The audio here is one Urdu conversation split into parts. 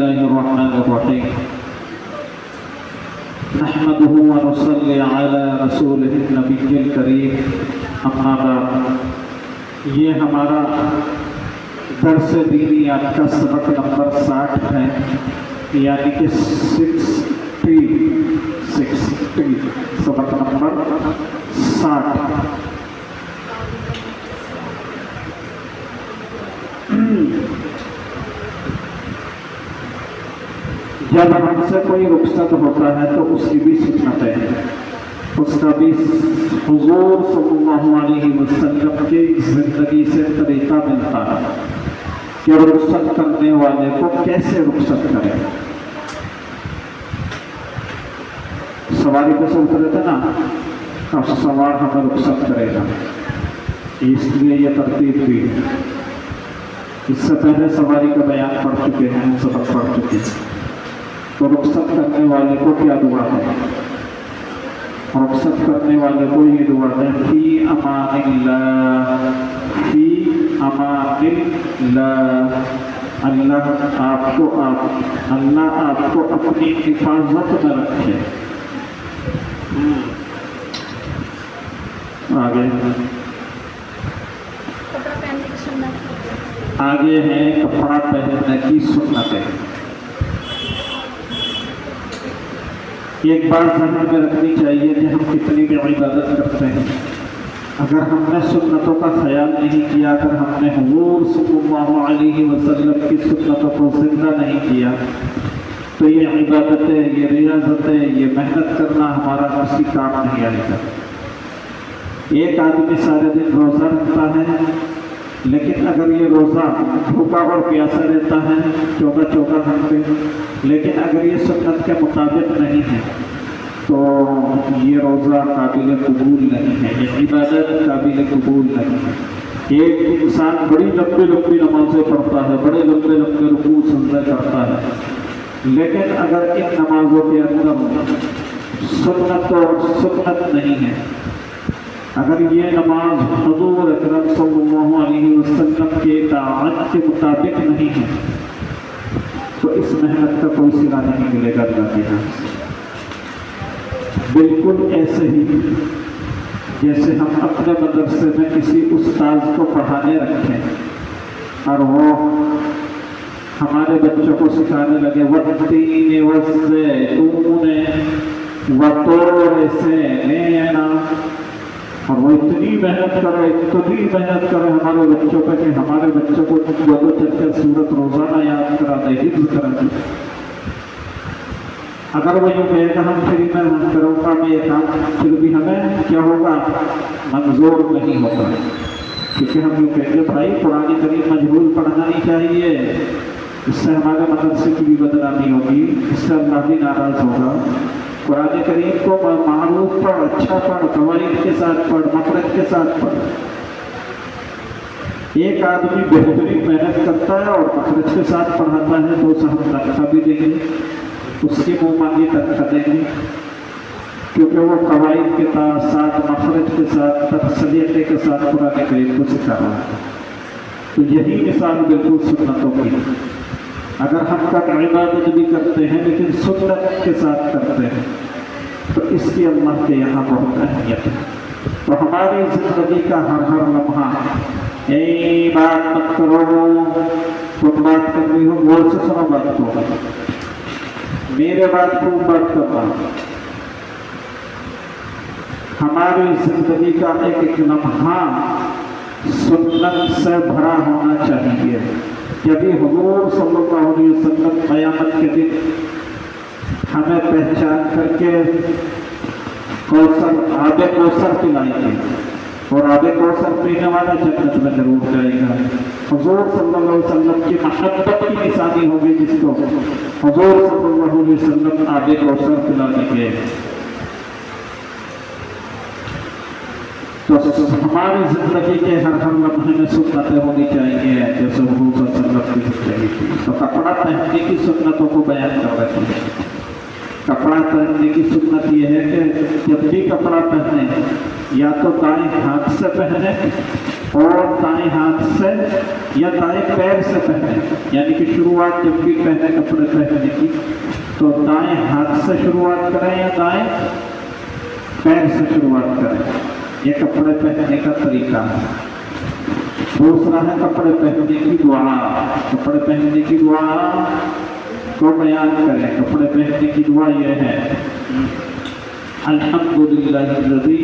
الله الرحمن الرحيم نحمده ونصلي على رسوله النبي الكريم اما بعد یہ ہمارا درس دینیات کا سبق نمبر 60 ہے، یعنی کہ 60 سبق نمبر 60۔ جب ہم سے کوئی رخصت ہوتا ہے تو اس کی بھی سنتیں ہیں، اس کا بھی حضور صلی اللہ علیہ وسلم کی زندگی سے طریقہ ملتا ہے کہ رخصت کرنے والے کو کیسے رخصت کرے۔ سواری کو سوچ رہے تھے نا، اب سوار ہمیں رخصت کرے گا، اس لیے یہ ترتیب بھی ہے۔ اس سے پہلے سواری کا بیان پڑھ چکے ہیں، سبق پڑھ چکے ہیں۔ تو رخصت کرنے والے کو کیا دعا ہے؟ رخصت کرنے والے کو یہ دعا ہے، فی امان اللہ، فی امان اللہ، اللہ آپ کو اپنی حفاظت میں رکھے۔ آگے ہے کپڑا پہننے کی سنتیں۔ ایک بات ذہن میں رکھنی چاہیے کہ ہم کتنی بھی عبادت کرتے ہیں، اگر ہم نے سنتوں کا خیال نہیں کیا، اگر ہم نے حضور صلی اللہ علیہ وسلم کی سنتوں کو زندہ نہیں کیا، تو یہ عبادتیں، یہ ریاضتیں، یہ محنت کرنا ہمارا کسی کام نہیں آئے گا۔ ایک آدمی سارے دن روزہ رکھتا ہے، لیکن اگر یہ روزہ بھوکا اور پیاسا رہتا ہے 14 گھنٹے، لیکن اگر یہ سنت کے مطابق نہیں ہے تو یہ روزہ قابل قبول نہیں ہے، یہ عبادت قابل قبول نہیں ہے۔ ایک انسان بڑی لمبی نمازیں پڑھتا ہے، بڑے لمبے رکوع سجدے کرتا ہے، لیکن اگر ان نمازوں کے اندر سنت نہیں ہے، اگر یہ نماز حضور اکرم صلی اللہ علیہ وسلم کے اطاعت کے مطابق نہیں ہے تو اس محنت کا کوئی صلہ نہیں ملے گا اللہ کے یہاں۔ بالکل ایسے ہی جیسے ہم اپنے مدرسے میں کسی استاذ کو پڑھانے رکھیں اور وہ ہمارے بچوں کو سکھانے لگے والتین والزیتون وطور سینین، اور وہ اتنی محنت کرے ہمارے بچوں پہ کہ ہمارے بچوں کو چل کر سورت روزانہ یاد کرا دے، حفظ کرا دے۔ اگر وہ یوں کہے گا ہم فری میں کروں گا میں یہ کام، پھر بھی ہمیں کیا ہوگا؟ منظور نہیں ہوگا، کیونکہ ہم یوں کہیں گے بھائی قرآن کریم مجہول پڑھنا نہیں چاہیے، اس سے ہمارے مدرسے کی بھی بدنامی ہوگی، اس سے اللہ بھی ناراض ہوگا۔ قرآن کریم کو معروف پڑھ، اچھا پڑھ، قواعد کے ساتھ پڑھ، مخرج کے ساتھ پڑھ۔ ایک آدمی بہترین محنت کرتا ہے اور مخرج کے ساتھ پڑھاتا ہے تو اسے ہم تنخواہ بھی دیں گے، اس کی منہ مانگی تنخواہ دیں گے، کیونکہ وہ قواعد کے ساتھ، مخرج کے ساتھ، سلیقے کے ساتھ قرآن کریم کو سکھا رہا ہے۔ تو یہی مثال بالکل سنتوں کی ہے۔ اگر ہم عبادت بھی کرتے ہیں لیکن سنت کے ساتھ کرتے ہیں تو اس کی اللہ کے یہاں بہت اہمیت ہے۔ تو ہماری زندگی کا ہر لمحہ بات مت کرو، تم بات کر رہی ہو غور سے سنو بات کو، میرے بات کو بات کرنا۔ ہماری زندگی کا ایک لمحہ سنت سے بھرا ہونا چاہیے، جبھی حضور صلی اللہ علیہ وسلم قیامت کے دن ہمیں پہچان کر کے آب کوثر پلائیں گے، اور آب کوثر پینے والا جنت میں ضرور جائے گا۔ حضور صلی اللہ علیہ وسلم کی محبت کی نشانی ہوگی جس کو حضور صلی اللہ علیہ وسلم آب کوثر پلائیں گے۔ تو ہماری زندگی کے ہر لمحے میں سنتیں ہونی چاہیے جیسے حضور صلی اللہ علیہ وسلم کی زندگی تھی۔ تو کپڑا پہننے کی سنتوں کو بیان کر رہے ہیں۔ کپڑا پہننے کی سنت یہ ہے کہ جب بھی کپڑا پہنے یا تو دائیں ہاتھ سے پہنے اور دائیں ہاتھ سے یا دائیں پیر سے پہنے، یعنی کہ شروعات جب بھی پہنے کپڑے پہننے کی تو دائیں ہاتھ سے شروعات کریں یا دائیں پیر سے شروعات کریں، یہ کپڑے پہننے کا طریقہ ہے۔ دوسرا ہے کپڑے پہننے کی دعا، کپڑے پہننے کی دعا کو بیان کریں۔ کپڑے پہننے کی دعا یہ ہے الحمدللہ الذی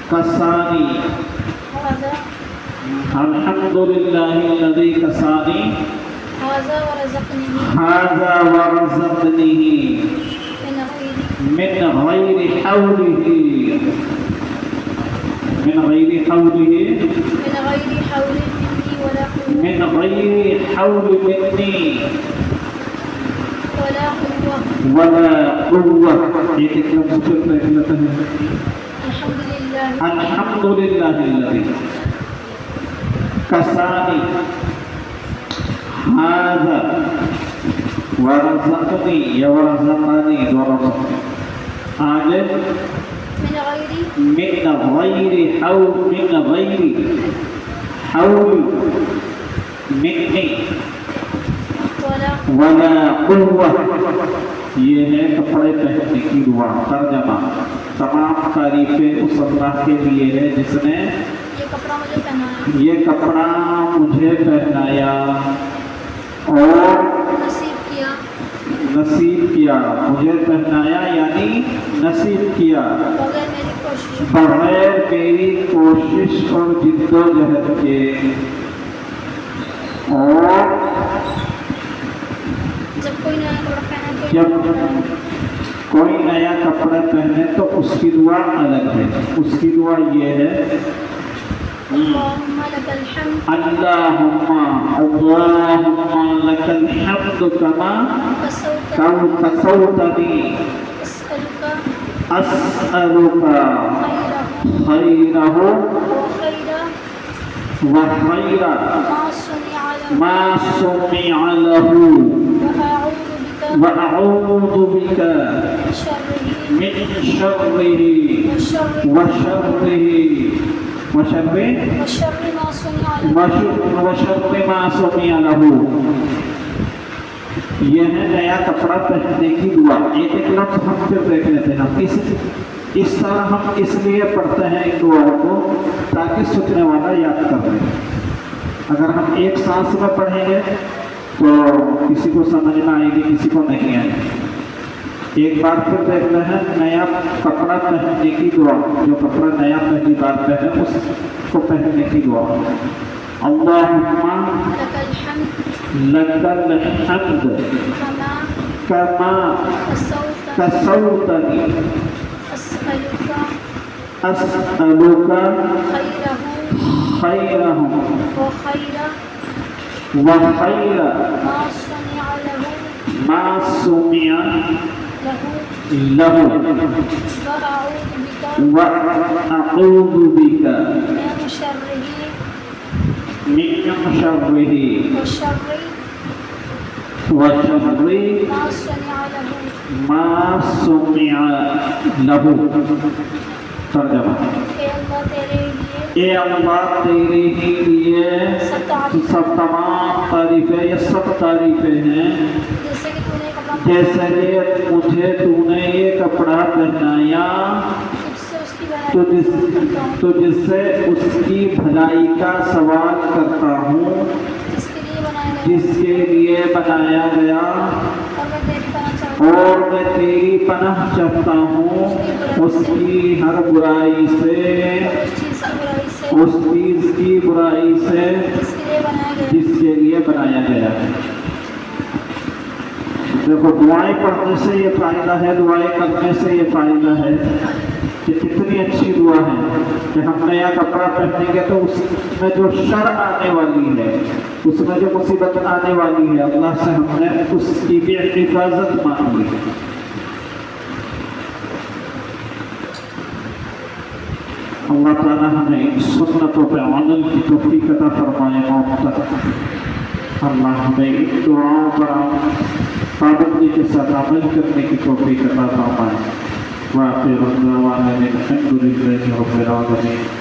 کسانی، الحمدللہ الذی کسانی ھذا ورزقنی من غیر حولہ، من غیر حولہ، من غیر حول منی ولا قوة۔ ایک لفظ پھر دیکھ لیتے ہیں، الحمدللہ الذی کسانی ھذا ورزقنی یا ورزقنی دونوں سکتے، آگے من غیر حول، من غیر حول منی ولا قوة۔ یہ ہے کپڑے پہننے کی دعا۔ ترجمہ، تمام تعریفیں اس اللہ کے لیے ہے جس نے یہ کپڑا مجھے پہنایا اور نصیب کیا، مجھے پہنایا یعنی نصیب کیا بغیر میری کوشش اور جد و جہد کے۔ اور جب کوئی نیا کپڑا پہنے تو اس کی دعا الگ ہے، اس کی دعا یہ ہے اللہم لک الحمد کما کسوتنی اسألک خیرہ وخیر ما سمع لہ وأعوذ بك من شره وشر ما سمع له۔ یہ ہے نیا کپڑا پہننے کی دعا۔ ایک ایک لفظ ہم پھر دیکھ لیتے ہیں۔ اس طرح ہم اس لیے پڑھتے ہیں ان دعاؤں کو تاکہ سننے والا یاد کر لے۔ اگر ہم ایک سانس میں پڑھیں گے تو کسی کو سمجھ میں آئے گی، کسی کو نہیں آئے گی۔ ایک بار پھر دیکھتے ہیں نیا کپڑا پہننے کی دعا، جو کپڑا نیا پہلی بار پہنے اس کو پہننے کی دعا۔ اللہم لک الحمد کما کسوتنی اسألک خیرہ وخیر ما سمع لہ وأعوذ بک من شرہ وشر ما سمع لہ۔ ترجمہ، اے اللہ تیرے ہی لیے سب تمام تعریفیں، یہ سب تعریفیں ہیں جیسے کہ مجھے تو نے یہ کپڑا پہنایا تو جس سے اس کی بھلائی کا سوال کرتا ہوں، جس کے لیے بنایا گیا، اور میں تیری پناہ چاہتا ہوں اس کی ہر برائی سے، اس چیز کی برائی سے جس کے لیے بنایا گیا ہے۔ دیکھو دعائیں پڑھنے سے یہ فائدہ ہے، دعائیں کرنے سے یہ فائدہ ہے کہ کتنی اچھی دعا ہے کہ ہم نیا کپڑا پہنیں گے تو اس میں جو شر آنے والی ہے، اس میں جو مصیبت آنے والی ہے، اللہ سے ہم نے اس کی بھی حفاظت مانگی ہے۔ اللہ تعالیٰ ہمیں ان سنتوں پہ عمل کی توفیق عطا فرمائے موت تک۔ اللہ ہمیں ان دعاؤں پر پابندی کے ساتھ عمل کرنے کی توفیق عطا فرمائے۔ وآخر دعوانا الحمد للہ رب العالمین۔